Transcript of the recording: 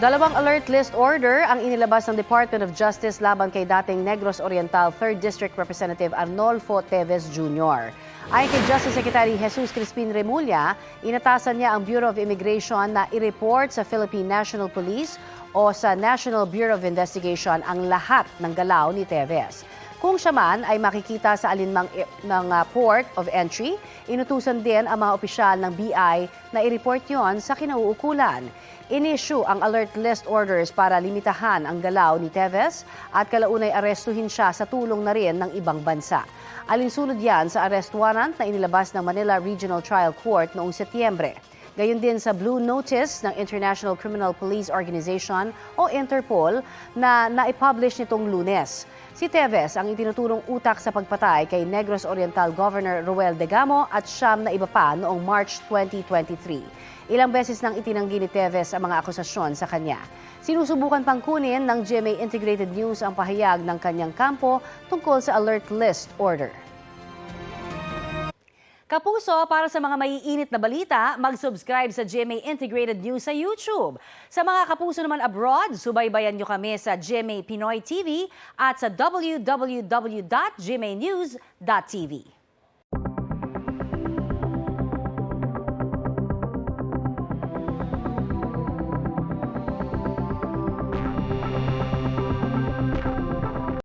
Dalawang alert list order ang inilabas ng Department of Justice laban kay dating Negros Oriental 3rd District Representative Arnolfo Teves Jr. Ayon kay Justice Secretary Jesus Crispin Remulla, inatasan niya ang Bureau of Immigration na i-report sa Philippine National Police o sa National Bureau of Investigation ang lahat ng galaw ni Teves. Kung siya man ay makikita sa alinmang port of entry, inutusan din ang mga opisyal ng BI na i-report yon sa kinauukulan. In-issue ang alert list orders para limitahan ang galaw ni Teves at kalaunay arestuhin siya sa tulong na rin ng ibang bansa. Alinsunod yan sa arrest warrant na inilabas ng Manila Regional Trial Court noong Setyembre. Gayon din sa Blue Notice ng International Criminal Police Organization o Interpol na naipublish nitong Lunes. Si Teves ang itinuturong utak sa pagpatay kay Negros Oriental Governor Roel Degamo at siyam na iba pa noong March 2023. Ilang beses nang itinanggi ni Teves ang mga akusasyon sa kanya. Sinusubukan pang kunin ng GMA Integrated News ang pahayag ng kanyang kampo tungkol sa alert list order. Kapuso, para sa mga maiinit na balita, mag-subscribe sa GMA Integrated News sa YouTube. Sa mga kapuso naman abroad, subaybayan nyo kami sa GMA Pinoy TV at sa www.gmanews.tv.